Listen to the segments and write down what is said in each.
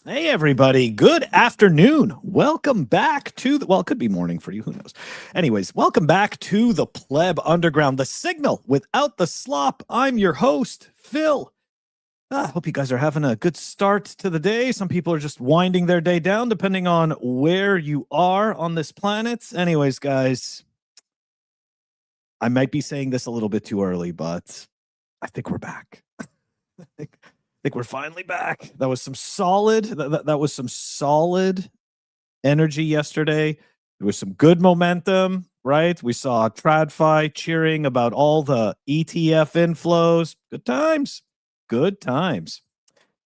Hey, everybody. Good afternoon. Welcome back to well, it could be morning for you. Who knows? Anyways, welcome back to the Pleb Underground, the signal without the slop. I'm your host, Phil. I hope you guys are having a good start to the day. Some people are just winding their day down, depending on where you are on this planet. Anyways, guys, I might be saying this a little bit too early, but I think we're back. I think we're finally back. That was some solid. That was some solid energy yesterday. There was some good momentum, right? We saw TradFi cheering about all the ETF inflows. Good times. Good times.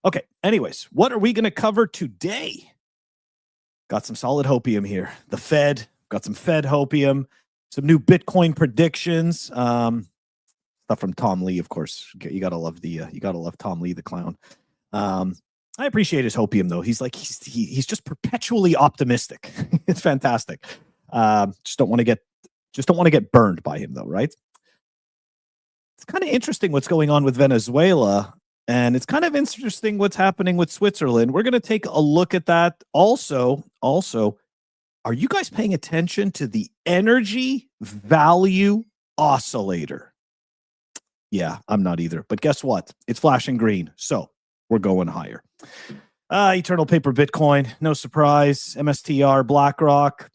Okay. Anyways, what are we going to cover today? Got some solid Hopium here. The Fed got some Fed Hopium. Some new Bitcoin predictions. Stuff from Tom Lee, of course. You gotta love Tom Lee, the clown. I appreciate his Hopium though. He's just perpetually optimistic. It's fantastic. Just don't want to get burned by him though, right? It's kind of interesting what's going on with Venezuela, and it's kind of interesting what's happening with Switzerland. We're going to take a look at that. Also, are you guys paying attention to the energy value oscillator? Yeah, I'm not either. But guess what? It's flashing green. So we're going higher. Eternal paper Bitcoin. No surprise. MSTR, Blackrock.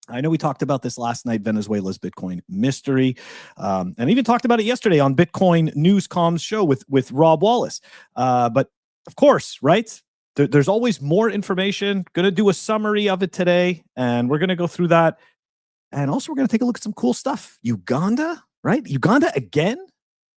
I know we talked about this last night, Venezuela's Bitcoin mystery. And even talked about it yesterday on Bitcoin News Comms show with Rob Wallace. But of course, right? There's always more information. Going to do a summary of it today. And we're going to go through that. And also we're going to take a look at some cool stuff. Uganda? Right? Uganda again?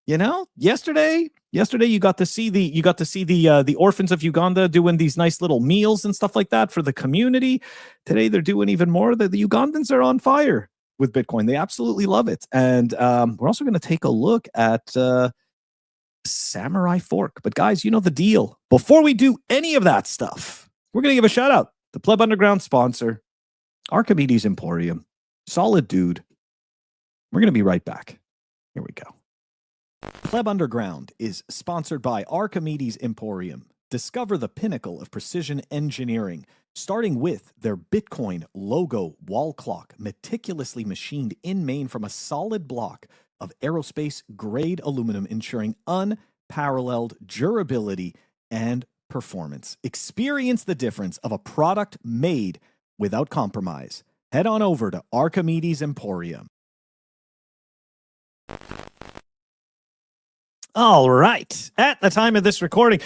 You know, yesterday you got to see the orphans of Uganda doing these nice little meals and stuff like that for the community. Today they're doing even more. The Ugandans are on fire with Bitcoin. They absolutely love it. And we're also going to take a look at Samurai Fork. But guys, you know the deal. Before we do any of that stuff, we're going to give a shout out to Pleb Underground sponsor, Archimedes Emporium. Solid dude. We're going to be right back. Here we go. Pleb Underground is sponsored by Archimedes Emporium. Discover the pinnacle of precision engineering, starting with their Bitcoin logo wall clock, meticulously machined in Maine from a solid block of aerospace-grade aluminum, ensuring unparalleled durability and performance. Experience the difference of a product made without compromise. Head on over to Archimedes Emporium. All right. At the time of this recording,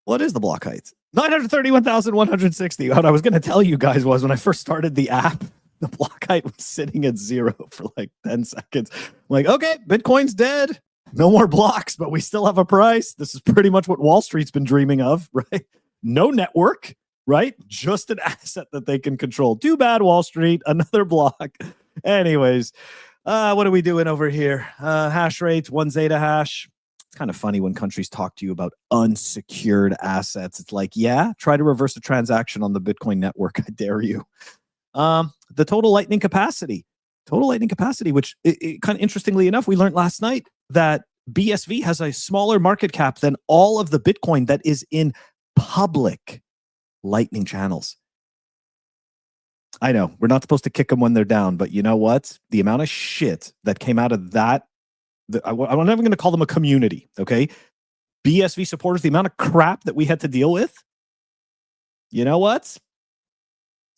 what is the block height? 931,160. What I was going to tell you guys was when I first started the app, the block height was sitting at 0 for like 10 seconds. I'm like, okay, Bitcoin's dead. No more blocks, but we still have a price. This is pretty much what Wall Street's been dreaming of, right? No network, right? Just an asset that they can control. Too bad, Wall Street. Another block. Anyways. What are we doing over here? Hash rate, 1 zeta hash. It's kind of funny when countries talk to you about unsecured assets. It's like, yeah, try to reverse a transaction on the Bitcoin network. I dare you. The total lightning capacity, which kind of interestingly enough, we learned last night that BSV has a smaller market cap than all of the Bitcoin that is in public lightning channels. I know we're not supposed to kick them when they're down, but you know what? The amount of shit that came out of that, I'm not even going to call them a community, okay? BSV supporters, the amount of crap that we had to deal with, you know what?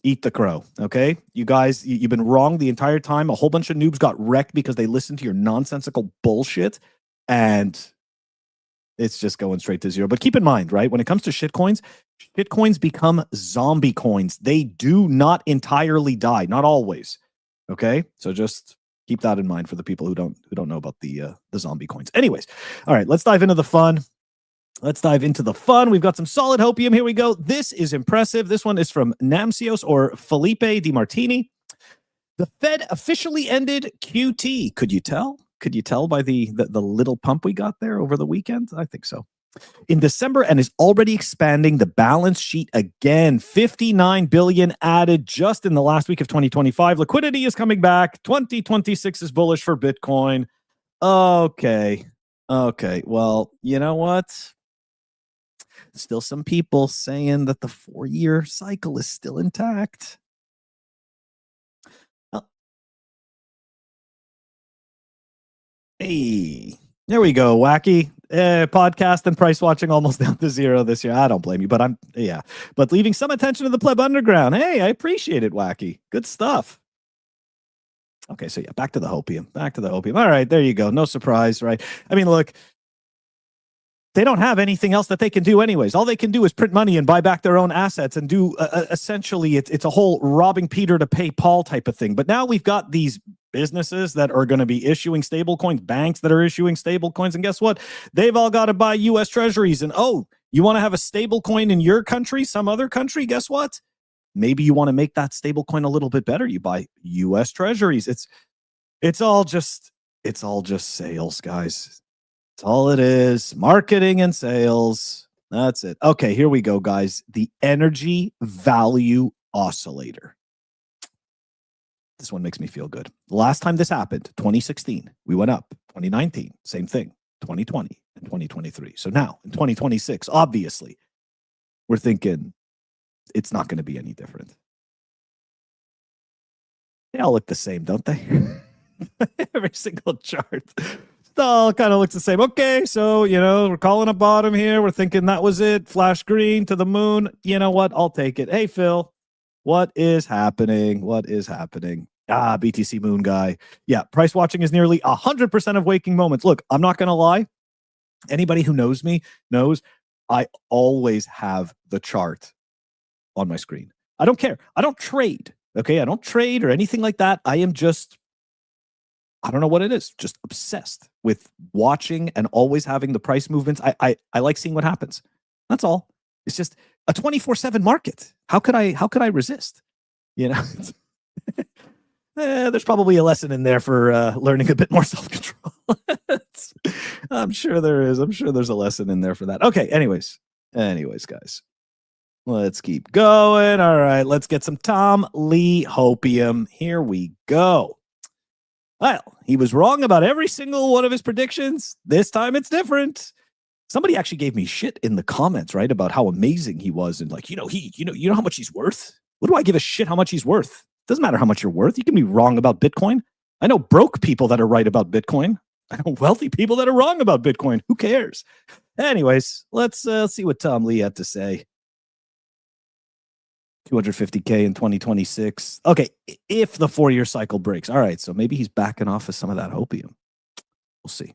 Eat the crow, okay? You guys, you've been wrong the entire time. A whole bunch of noobs got wrecked because they listened to your nonsensical bullshit, and it's just going straight to 0. But keep in mind, right? When it comes to shitcoins become zombie coins. They do not entirely die, not always. Okay, so just keep that in mind for the people who don't know about the zombie coins. Anyways, all right, let's dive into the fun. We've got some solid Hopium. Here we go. This is impressive. This one is from Namcios or Felipe Di Martini. The Fed officially ended QT. Could you tell? Could you tell by the little pump we got there over the weekend? I think so. In December, and is already expanding the balance sheet again. 59 billion added just in the last week of 2025. Liquidity is coming back. 2026 is bullish for Bitcoin. Okay. Well, you know what? Still some people saying that the 4-year cycle is still intact. Hey, there we go, Wacky. Podcast and price watching almost down to zero this year. I don't blame you, but but leaving some attention to the pleb underground. Hey, I appreciate it, Wacky. Good stuff. Okay, so yeah, back to the Hopium. All right, there you go. No surprise, right? I mean, look, they don't have anything else that they can do anyways. All they can do is print money and buy back their own assets and do essentially it's a whole robbing Peter to pay Paul type of thing. But now we've got these businesses that are going to be issuing stable coins, banks that are issuing stable coins, and guess what? They've all got to buy U.S. treasuries. And oh, you want to have a stable coin in your country, some other country? Guess what? Maybe you want to make that stable coin a little bit better. You buy U.S. treasuries. It's all just sales, guys. That's all it is. Marketing and sales. That's it. Okay, here we go, guys. The energy value oscillator. This one makes me feel good. The last time this happened, 2016, we went up. 2019, same thing. 2020 and 2023. So now in 2026, obviously, we're thinking it's not going to be any different. They all look the same, don't they? Every single chart. It all kind of looks the same. Okay, so, we're calling a bottom here. We're thinking that was it. Flash green to the moon. You know what? I'll take it. Hey, Phil, what is happening? BTC Moon guy. Yeah, price watching is nearly 100% of waking moments. Look, I'm not going to lie. Anybody who knows me knows I always have the chart on my screen. I don't care. I don't trade. Okay, I don't trade or anything like that. I am just, I don't know what it is, just obsessed with watching and always having the price movements. I like seeing what happens. That's all. It's just a 24/7 market. How could I resist? There's probably a lesson in there for learning a bit more self-control. I'm sure there is. I'm sure there's a lesson in there for that. Okay, anyways, guys. Let's keep going. All right, let's get some Tom Lee Hopium. Here we go. Well, he was wrong about every single one of his predictions. This time it's different. Somebody actually gave me shit in the comments, right, about how amazing he was and like, you know how much he's worth? What do I give a shit how much he's worth? Doesn't matter how much you're worth. You can be wrong about Bitcoin. I know broke people that are right about Bitcoin. I know wealthy people that are wrong about Bitcoin. Who cares? Anyways, let's see what Tom Lee had to say. 250K in 2026. Okay, if the 4-year cycle breaks. All right, so maybe he's backing off of some of that Hopium. We'll see.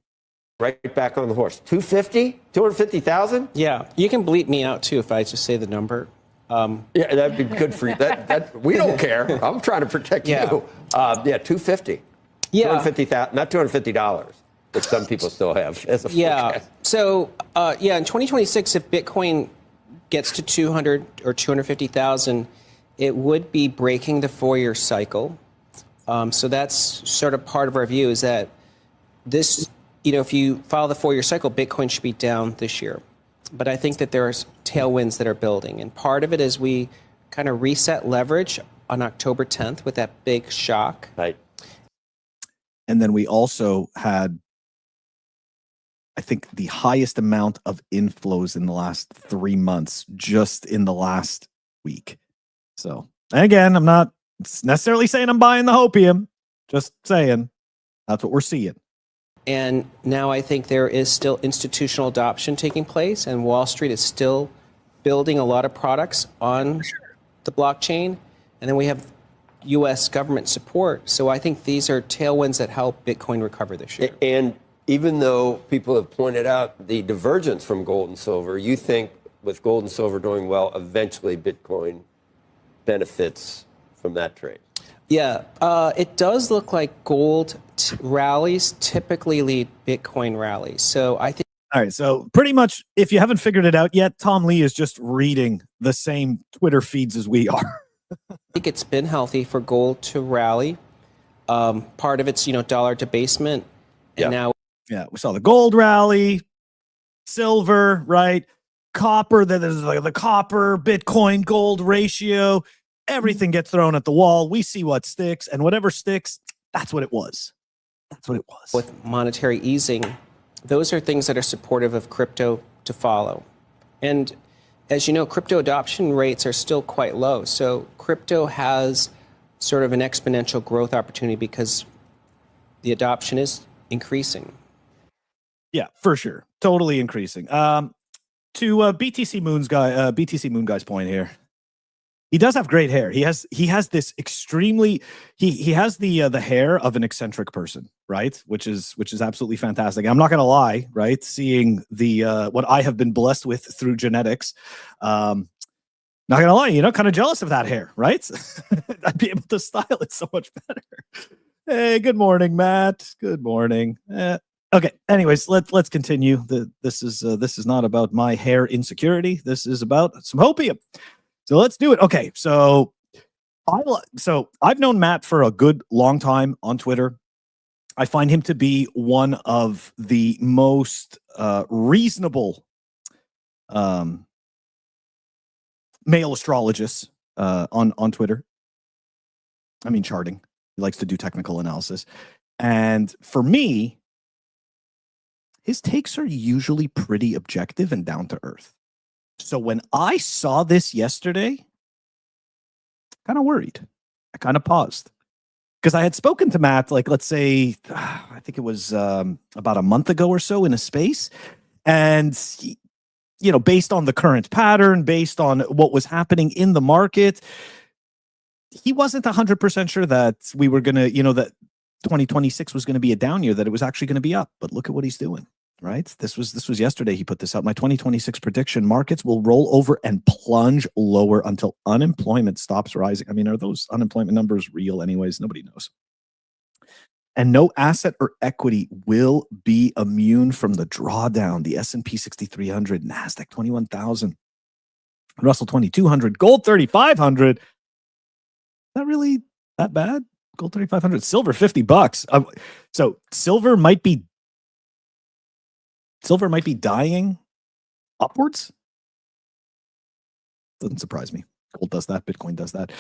Right back on the horse. 250? 250,000? Yeah, you can bleep me out too if I just say the number. Yeah, that'd be good for you. That we don't care. I'm trying to protect you. 250. Yeah, 250,000, not $250, which some people still have as a forecast. So in 2026, if Bitcoin gets to 200 or 250,000, it would be breaking the 4-year cycle. So that's sort of part of our view is that this, if you follow the 4-year cycle, Bitcoin should be down this year. But I think that there are tailwinds that are building. And part of it is we kind of reset leverage on October 10th with that big shock. Right. And then we also had, I think, the highest amount of inflows in the last 3 months, just in the last week. So, and again, I'm not necessarily saying I'm buying the Hopium, just saying that's what we're seeing. And now I think there is still institutional adoption taking place, and Wall Street is still building a lot of products on the blockchain. And then we have U.S. government support. So I think these are tailwinds that help Bitcoin recover this year. And even though people have pointed out the divergence from gold and silver, you think with gold and silver doing well, eventually Bitcoin benefits from that trade? Yeah, it does look like gold rallies typically lead Bitcoin rallies. So I think. All right. So pretty much, if you haven't figured it out yet, Tom Lee is just reading the same Twitter feeds as we are. I think it's been healthy for gold to rally. Part of it's, dollar debasement. And now. Yeah, we saw the gold rally, silver, right? Copper, there's like the copper, Bitcoin, gold ratio. Everything gets thrown at the wall. We see what sticks, and whatever sticks, that's what it was. That's what it was. With monetary easing, those are things that are supportive of crypto to follow. And as you know, crypto adoption rates are still quite low. So crypto has sort of an exponential growth opportunity because the adoption is increasing. Yeah, for sure. Totally increasing. To BTC Moon Guy's point here. He does have great hair. He has this extremely he has the hair of an eccentric person, right? Which is absolutely fantastic. I'm not gonna lie, right? Seeing the what I have been blessed with through genetics, not gonna lie, kind of jealous of that hair, right? I'd be able to style it so much better. Hey, good morning, Matt. Good morning. Okay. Anyways, let's continue. This is not about my hair insecurity. This is about some hopium. So let's do it. Okay, so I've known Matt for a good long time on Twitter. I find him to be one of the most reasonable male astrologists on Twitter. I mean, charting. He likes to do technical analysis. And for me, his takes are usually pretty objective and down to earth. So when I saw this yesterday, kind of worried. I kind of paused because I had spoken to Matt, like, let's say, I think it was about a month ago or so in a space. And, based on the current pattern, based on what was happening in the market, he wasn't 100% sure that we were going to, that 2026 was going to be a down year, that it was actually going to be up. But look at what he's doing. Right? This was yesterday he put this out. My 2026 prediction: markets will roll over and plunge lower until unemployment stops rising. I mean, are those unemployment numbers real anyways? Nobody knows. And no asset or equity will be immune from the drawdown. The S&P 6,300, NASDAQ 21,000, Russell 2,200, gold 3,500. Not really that bad. Gold 3,500, silver $50. So silver might be dying upwards. Doesn't surprise me. Gold does that. Bitcoin does that.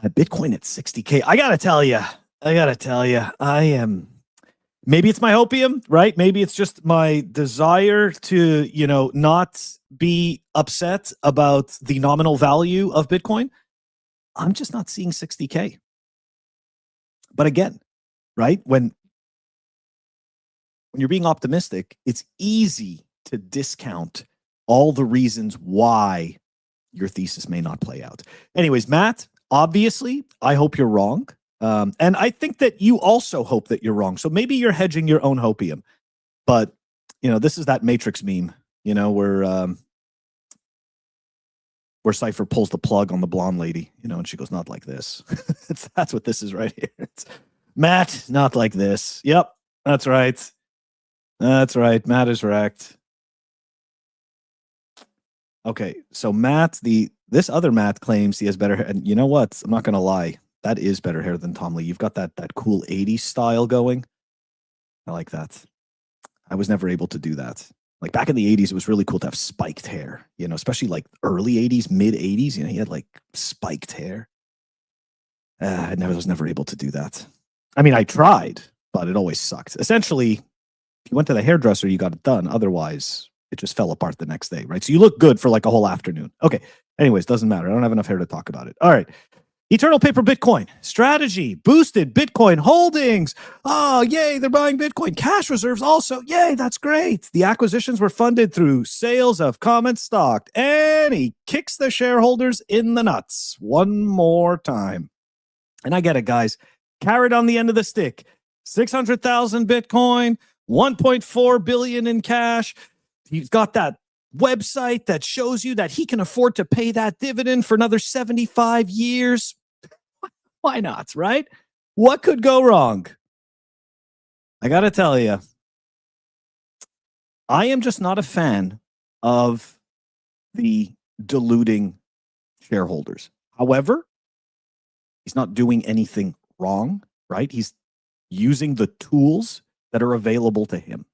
Bitcoin at 60K. I gotta tell you, I am. Maybe it's my hopium, right? Maybe it's just my desire to, not be upset about the nominal value of Bitcoin. I'm just not seeing 60K. But again, right? When you're being optimistic, it's easy to discount all the reasons why your thesis may not play out. Anyways, Matt, obviously, I hope you're wrong. And I think that you also hope that you're wrong. So maybe you're hedging your own hopium. But, this is that Matrix meme, where Cypher pulls the plug on the blonde lady, and she goes, not like this. That's what this is right here. It's, Matt, not like this. Yep, that's right. That's right. Matt is wrecked. Okay, so Matt, this other Matt claims he has better hair. And you know what? I'm not going to lie. That is better hair than Tom Lee. You've got that cool 80s style going. I like that. I was never able to do that. Like back in the 80s, it was really cool to have spiked hair, especially like early 80s, mid 80s. He had like spiked hair. I was never able to do that. I mean, I tried, but it always sucked. Essentially, if you went to the hairdresser, you got it done. Otherwise, it just fell apart the next day, right? So you look good for like a whole afternoon. Okay. Anyways, doesn't matter. I don't have enough hair to talk about it. All right. Eternal Paper Bitcoin strategy boosted Bitcoin holdings. Oh, yay. They're buying Bitcoin. Cash reserves also. Yay. That's great. The acquisitions were funded through sales of common stock. And he kicks the shareholders in the nuts one more time. And I get it, guys. Carrot on the end of the stick. 600,000 Bitcoin. 1.4 billion in cash. He's got that website that shows you that he can afford to pay that dividend for another 75 years. Why not, right? What could go wrong? I got to tell you, I am just not a fan of the diluting shareholders. However, he's not doing anything wrong, right? He's using the tools that are available to him.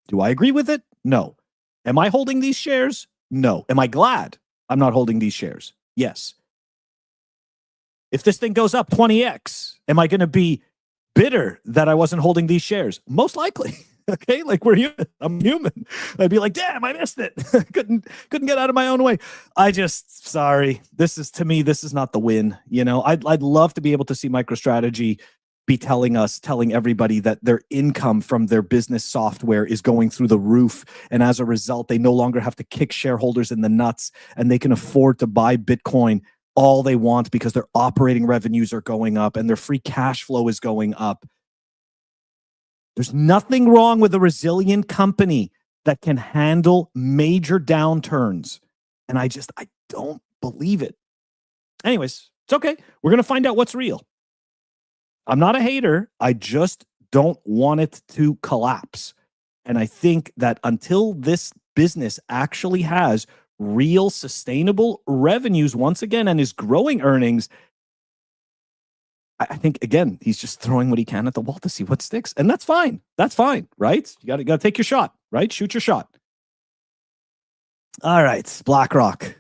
Do I agree with it? No. Am I holding these shares? No. Am I glad I'm not holding these shares? Yes. If this thing goes up 20x, am I going to be bitter that I wasn't holding these shares? Most likely. Okay, like we're human. I'm human. I'd be like, damn, I missed it. couldn't get out of my own way. Sorry. This is not the win. You know, I'd love to be able to see MicroStrategy be telling everybody that their income from their business software is going through the roof. And as a result, they no longer have to kick shareholders in the nuts and they can afford to buy Bitcoin all they want because their operating revenues are going up and their free cash flow is going up. There's nothing wrong with a resilient company that can handle major downturns. And I don't believe it. Anyways, it's okay. We're going to find out what's real. I'm not a hater. I just don't want it to collapse. And I think that until this business actually has real sustainable revenues once again and is growing earnings, I think, again, he's just throwing what he can at the wall to see what sticks. And that's fine. That's fine, right? You got to take your shot, right? Shoot your shot. All right, Blackrock.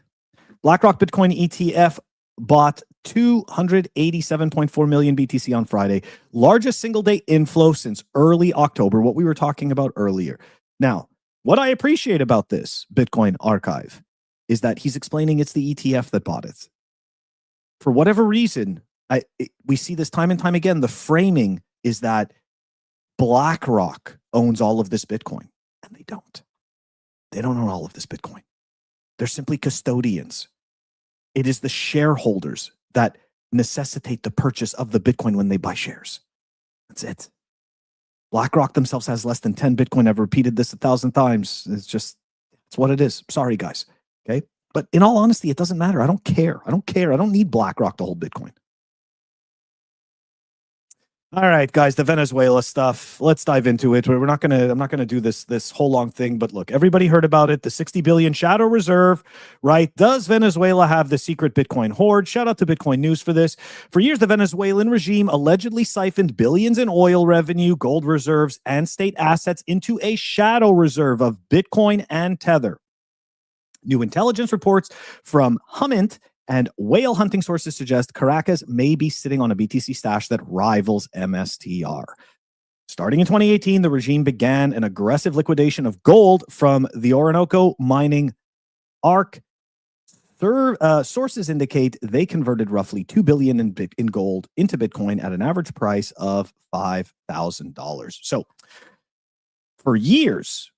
Blackrock Bitcoin ETF bought 287.4 million BTC on Friday. Largest single-day inflow since early October, what we were talking about earlier. Now, what I appreciate about this Bitcoin archive is that he's explaining it's the ETF that bought it. For whatever reason, we see this time and time again. The framing is that BlackRock owns all of this Bitcoin, and they don't. They don't own all of this Bitcoin. They're simply custodians. It is the shareholders that necessitate the purchase of the Bitcoin when they buy shares. That's it. BlackRock themselves has less than 10 Bitcoin. I've repeated this 1,000 times. It's what it is. Sorry, guys. Okay. But in all honesty, it doesn't matter. I don't care. I don't need BlackRock to hold Bitcoin. All right, guys, the Venezuela stuff. Let's dive into it. I'm not gonna do this whole long thing, but look, everybody heard about it. The 60 billion shadow reserve, right? Does Venezuela have the secret Bitcoin hoard? Shout out to Bitcoin News for this. For years, the Venezuelan regime allegedly siphoned billions in oil revenue, gold reserves, and state assets into a shadow reserve of Bitcoin and Tether. New intelligence reports from Humint and whale hunting sources suggest Caracas may be sitting on a BTC stash that rivals MSTR. Starting in 2018, the regime began an aggressive liquidation of gold from the Orinoco mining arc. Sources indicate they converted roughly $2 billion in gold into Bitcoin at an average price of $5,000. So for years,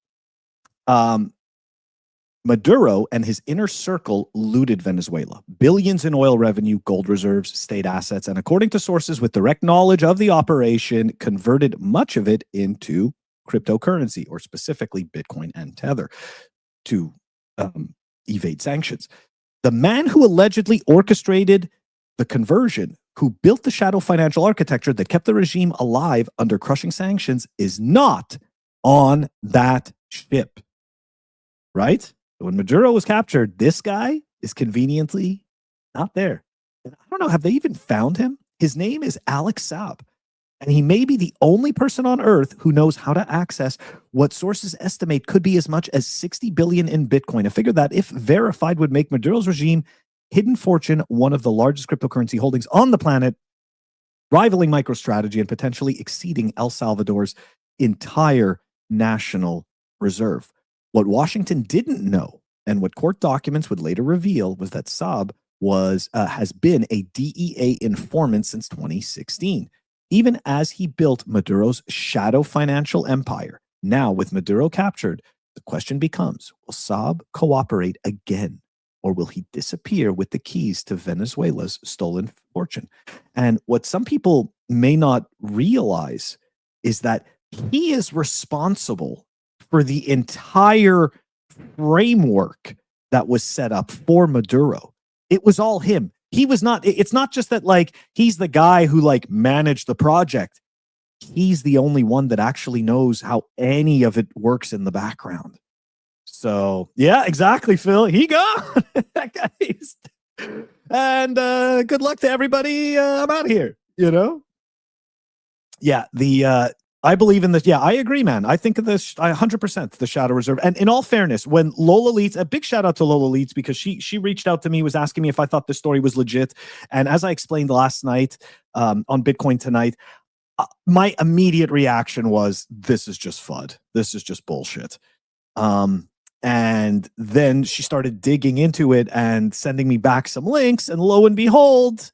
Maduro and his inner circle looted Venezuela. Billions in oil revenue, gold reserves, state assets, and according to sources with direct knowledge of the operation, converted much of it into cryptocurrency, or specifically Bitcoin and Tether, to evade sanctions. The man who allegedly orchestrated the conversion, who built the shadow financial architecture that kept the regime alive under crushing sanctions, is not on that ship. Right? When Maduro was captured, this guy is conveniently not there. And I don't know, have they even found him? His name is Alex Saab, and he may be the only person on earth who knows how to access what sources estimate could be as much as 60 billion in Bitcoin. A figure that, if verified, would make Maduro's regime hidden fortune one of the largest cryptocurrency holdings on the planet, rivaling MicroStrategy and potentially exceeding El Salvador's entire national reserve. What Washington didn't know, and what court documents would later reveal, was that Saab has been a DEA informant since 2016, even as he built Maduro's shadow financial empire. Now, with Maduro captured, the question becomes, will Saab cooperate again, or will he disappear with the keys to Venezuela's stolen fortune? And what some people may not realize is that he is responsible for the entire framework that was set up for Maduro. It was all him. He was not, it's not just that like he's the guy who like managed the project. He's the only one that actually knows how any of it works in the background. So yeah, exactly, Phil. He gone. That guy is. And good luck to everybody. I'm out of here, you know? Yeah, I believe in this. Yeah, I agree, man. I think of this 100%, the shadow reserve. And in all fairness, when Lola Leeds, a big shout out to Lola Leeds, because she reached out to me, was asking me if I thought the story was legit. And as I explained last night on Bitcoin Tonight, my immediate reaction was, this is just FUD. This is just bullshit. And then she started digging into it and sending me back some links, and lo and behold,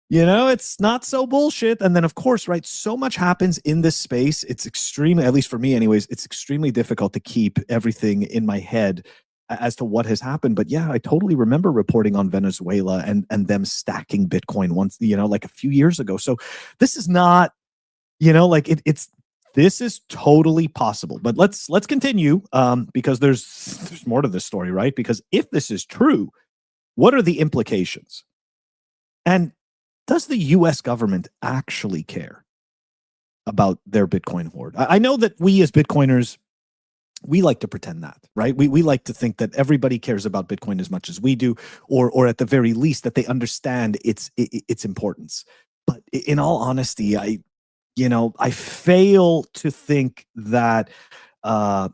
it's not so bullshit. And then, of course, right, so much happens in this space. It's extremely, at least for me anyways, it's extremely difficult to keep everything in my head as to what has happened. But yeah, I totally remember reporting on Venezuela and them stacking Bitcoin once, like a few years ago. So this is not, this is totally possible. But let's continue, because there's more to this story, right? Because if this is true, what are the implications? And does the US government actually care about their Bitcoin hoard? I know that we as Bitcoiners, we like to pretend that, right? We like to think that everybody cares about Bitcoin as much as we do, or at the very least that they understand its importance. But in all honesty, I fail to think that the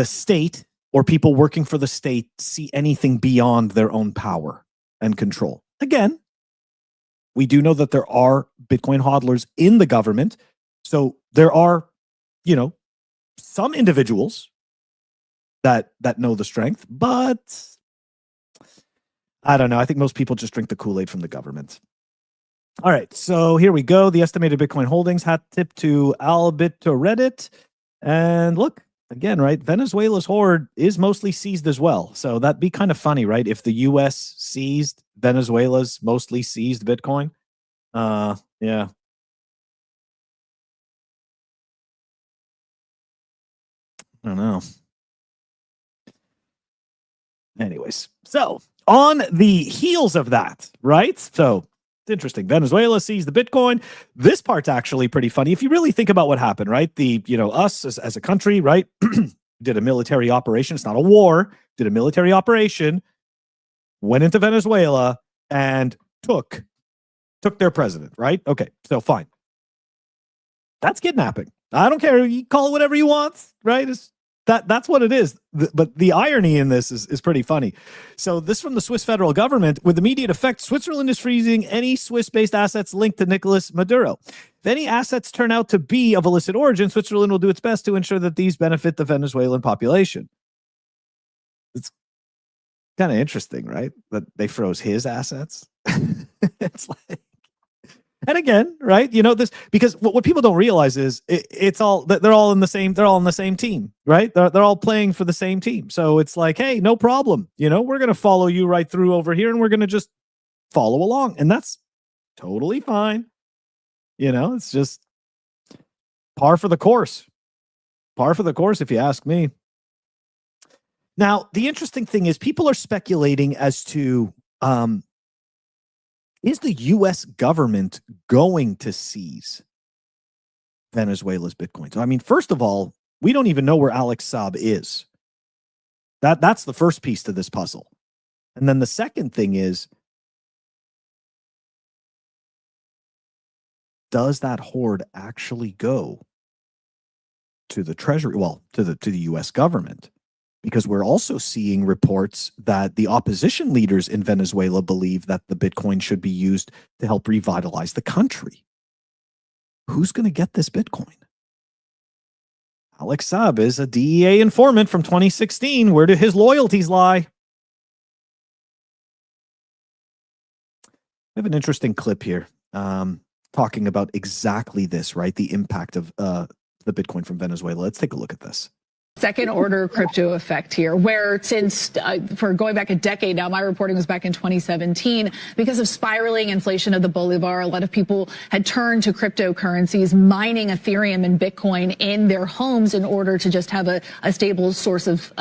state or people working for the state see anything beyond their own power and control. Again, we do know that there are Bitcoin hodlers in the government. So there are, some individuals that know the strength, but I don't know. I think most people just drink the Kool-Aid from the government. All right, so here we go. The estimated Bitcoin holdings, hat tip to Albit to Reddit. And look, again, right, Venezuela's hoard is mostly seized as well. So that'd be kind of funny, right? If the US seized Venezuela's mostly seized Bitcoin. Yeah. I don't know. Anyways, so on the heels of that, right? So it's interesting. Venezuela seized the Bitcoin. This part's actually pretty funny. If you really think about what happened, right? Us as a country, right? Did a military operation. It's not a war. Did a military operation, went into Venezuela and took their president, right? Okay, so fine. That's kidnapping. I don't care. You call it whatever you want, right? That's what it is. But the irony in this is pretty funny. So this from the Swiss federal government. With immediate effect, Switzerland is freezing any Swiss-based assets linked to Nicolas Maduro. If any assets turn out to be of illicit origin, Switzerland will do its best to ensure that these benefit the Venezuelan population. It's kind of interesting, right? That they froze his assets. It's like, and again, right? This, because what people don't realize is it's all that they're all in the same team, right? They're all playing for the same team. So it's like, hey, no problem. We're going to follow you right through over here and we're going to just follow along. And that's totally fine. It's just par for the course. Par for the course, if you ask me. Now, the interesting thing is people are speculating as to, is the U.S. government going to seize Venezuela's Bitcoin? So, I mean, first of all, we don't even know where Alex Saab is. That's the first piece to this puzzle. And then the second thing is, does that hoard actually go to the Treasury? Well, to the U.S. government? Because we're also seeing reports that the opposition leaders in Venezuela believe that the Bitcoin should be used to help revitalize the country. Who's going to get this Bitcoin? Alex Saab is a DEA informant from 2016. Where do his loyalties lie? I have an interesting clip here talking about exactly this, right? The impact of the Bitcoin from Venezuela. Let's take a look at this. Second order crypto effect here, where since for going back a decade now, my reporting was back in 2017, because of spiraling inflation of the Bolivar, a lot of people had turned to cryptocurrencies, mining Ethereum and Bitcoin in their homes in order to just have a stable source of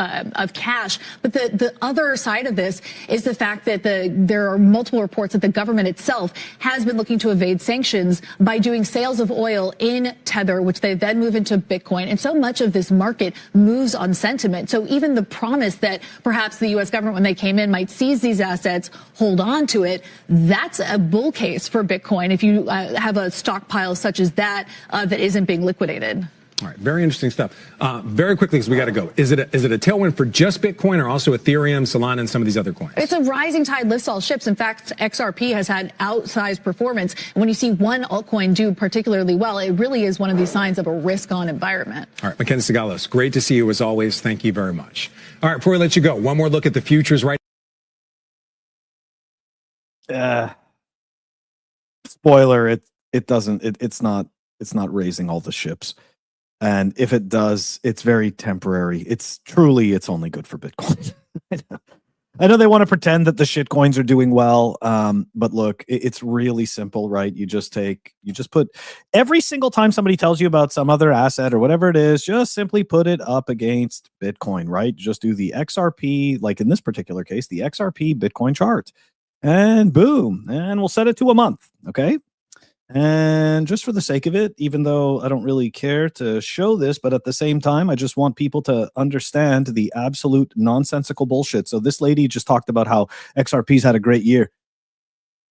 cash. But the other side of this is the fact that there are multiple reports that the government itself has been looking to evade sanctions by doing sales of oil in Tether, which they then move into Bitcoin. And so much of this market moves on sentiment. So even the promise that perhaps the U.S. government, when they came in, might seize these assets, hold on to it, that's a bull case for Bitcoin if you have a stockpile such as that that isn't being liquidated. All right, very interesting stuff. Very quickly, because we got to go. Is it a tailwind for just Bitcoin or also Ethereum, Solana, and some of these other coins? It's a rising tide lifts all ships. In fact, XRP has had outsized performance. And when you see one altcoin do particularly well, it really is one of these signs of a risk-on environment. All right, Mackenzie Sagalos, great to see you as always. Thank you very much. All right, before we let you go, one more look at the futures right Spoiler, it's not raising all the ships. And if it does, it's very temporary. It's only good for Bitcoin. I know they want to pretend that the shit coins are doing well. But look, it's really simple, right? You just put every single time somebody tells you about some other asset or whatever it is, just simply put it up against Bitcoin, right? Just do the XRP, like in this particular case, the XRP Bitcoin chart, and boom, and we'll set it to a month. Okay. And just for the sake of it, even though I don't really care to show this, but at the same time, I just want people to understand the absolute nonsensical bullshit. So this lady just talked about how XRP's had a great year.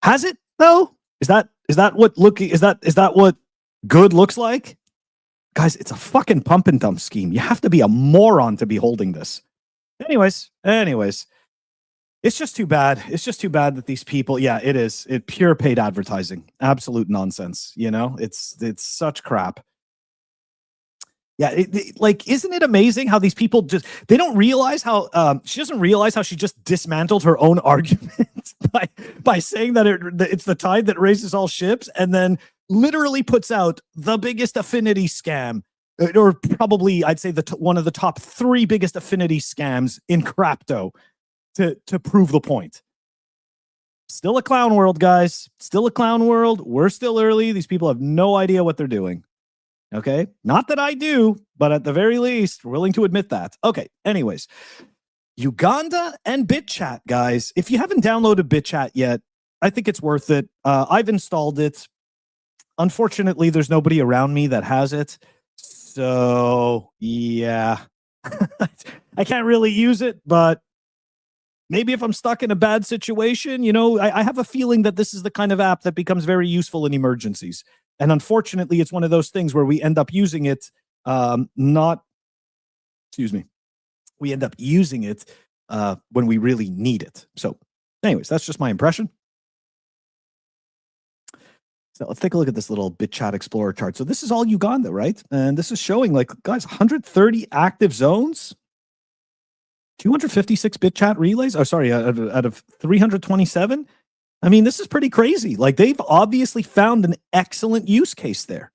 Has it though? Is that what good looks like? Guys, it's a fucking pump and dump scheme. You have to be a moron to be holding this. Anyways. It's just too bad. It's just too bad that these people, yeah, it is. It pure paid advertising. Absolute nonsense. You know, it's such crap. Yeah, like, isn't it amazing how these people they don't realize how she doesn't realize how she just dismantled her own argument by saying that it's the tide that raises all ships, and then literally puts out the biggest affinity scam, or probably I'd say one of the top 3 biggest affinity scams in crypto. To prove the point. Still a clown world, guys. Still a clown world. We're still early. These people have no idea what they're doing. Okay? Not that I do, but at the very least, we're willing to admit that. Okay, anyways. Uganda and BitChat, guys. If you haven't downloaded BitChat yet, I think it's worth it. I've installed it. Unfortunately, there's nobody around me that has it. So, yeah. I can't really use it, but maybe if I'm stuck in a bad situation, you know, I have a feeling that this is the kind of app that becomes very useful in emergencies. And unfortunately, it's one of those things where we end up using it, we end up using it when we really need it. So anyways, that's just my impression. So let's take a look at this little BitChat Explorer chart. So this is all Uganda, right? And this is showing, like, guys, 130 active zones. 256 BitChat relays. Oh, sorry, out of 327. I mean, this is pretty crazy. Like, they've obviously found an excellent use case there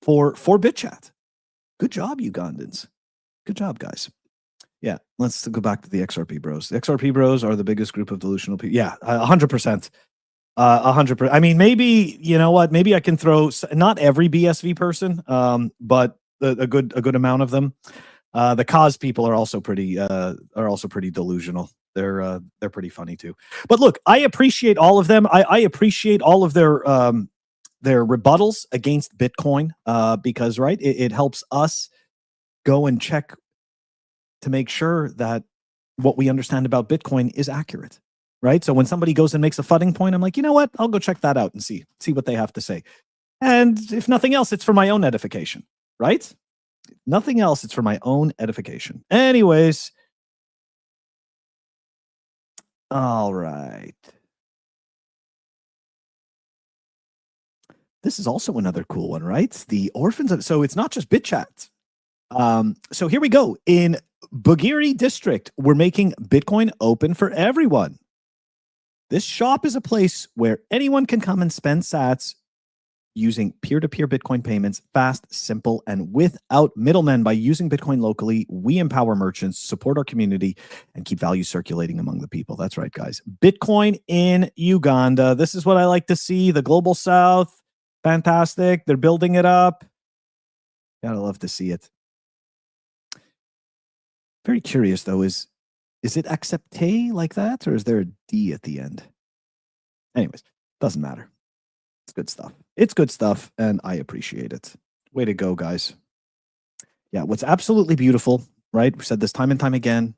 for BitChat. Good job, Ugandans. Good job, guys. Yeah, let's go back to the XRP bros. The XRP bros are the biggest group of delusional people. Yeah, 100%. 100%. I mean, maybe, you know what? Maybe I can throw not every BSV person, but a good amount of them. The cause people are also pretty delusional. They're pretty funny too. But look, I appreciate all of them. I appreciate all of their rebuttals against Bitcoin, because right, it helps us go and check to make sure that what we understand about Bitcoin is accurate. Right. So when somebody goes and makes a fudding point, I'm like, you know what? I'll go check that out and see what they have to say. And if nothing else, it's for my own edification. Right. Nothing else, it's for my own edification. Anyways. All right. This is also another cool one, right? The orphans. So it's not just BitChat. So here we go. In Bugiri district, we're making Bitcoin open for everyone. This shop is a place where anyone can come and spend sats using peer-to-peer Bitcoin payments, fast, simple, and without middlemen. By using Bitcoin locally, we empower merchants, support our community, and keep value circulating among the people. That's right, guys. Bitcoin in Uganda. This is what I like to see. The global south. Fantastic. They're building it up. Gotta love to see it. Very curious, though, is it accepté like that, or is there a D at the end? Anyways, doesn't matter. It's good stuff. It's good stuff, and I appreciate it. Way to go, guys. Yeah, what's absolutely beautiful, right? We've said this time and time again.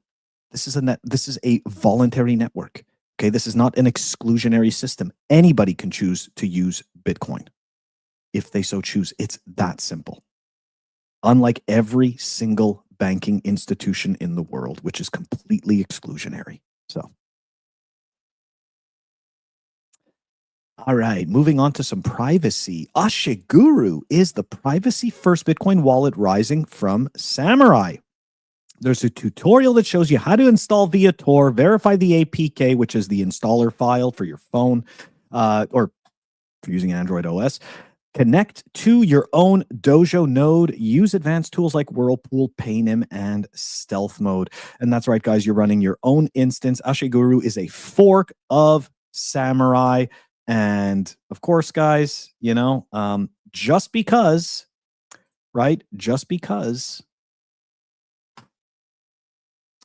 This is a voluntary network. Okay, this is not an exclusionary system. Anybody can choose to use Bitcoin if they so choose. It's that simple. unlike every single banking institution in the world, which is completely exclusionary. So, all right, moving on to some privacy. Ashigaru is the privacy-first Bitcoin wallet rising from Samourai. There's a tutorial that shows you how to install via Tor, verify the APK, which is the installer file for your phone, or for using Android OS. Connect to your own Dojo node. Use advanced tools like Whirlpool, Paynim, and Stealth Mode. And that's right, guys. You're running your own instance. Ashigaru is a fork of Samourai. And of course, guys, you know, just because, right? Just because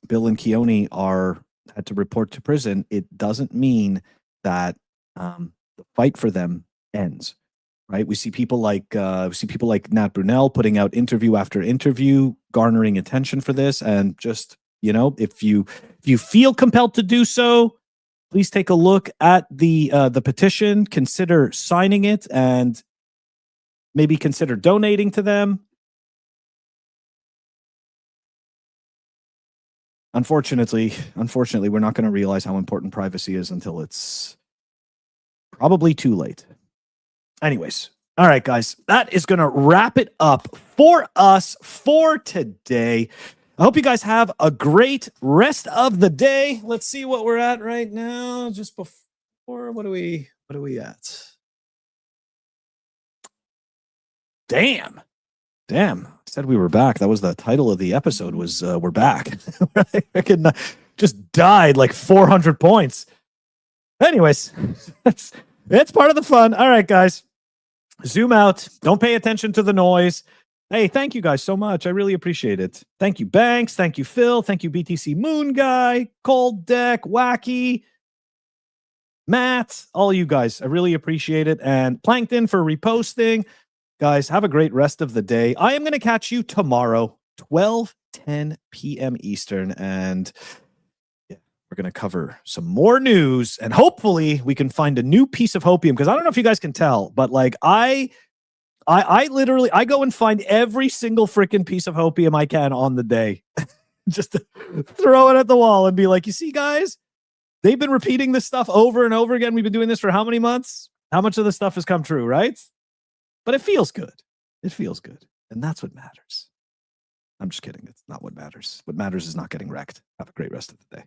Bill and Keone had to report to prison, it doesn't mean that the fight for them ends. Right? We see people like Nat Brunell putting out interview after interview, garnering attention for this. And just, you know, if you feel compelled to do so, please take a look at the petition, consider signing it, and maybe consider donating to them. Unfortunately, we're not going to realize how important privacy is until it's probably too late. Anyways, all right, guys, that is going to wrap it up for us for today. I hope you guys have a great rest of the day. Let's see what we're at right now. Just before, what are we at? Damn. I said we were back. That was the title of the episode, was we're back. I could just died like 400 points. Anyways, it's part of the fun. All right, guys. Zoom out. Don't pay attention to the noise. Hey, thank you guys so much. I really appreciate it. Thank you, Banks. Thank you, Phil. Thank you, BTC Moon Guy, Cold Deck, Wacky, Matt, all you guys. I really appreciate it. And Plankton for reposting. Guys, have a great rest of the day. I am going to catch you tomorrow, 12:10 p.m. Eastern. And yeah, we're going to cover some more news. And hopefully we can find a new piece of Hopium. Because I don't know if you guys can tell, but like I literally go and find every single freaking piece of Hopium I can on the day. Just to throw it at the wall and be like, you see, guys, they've been repeating this stuff over and over again. We've been doing this for how many months? How much of this stuff has come true, right? But it feels good. It feels good. And that's what matters. I'm just kidding. It's not what matters. What matters is not getting wrecked. Have a great rest of the day.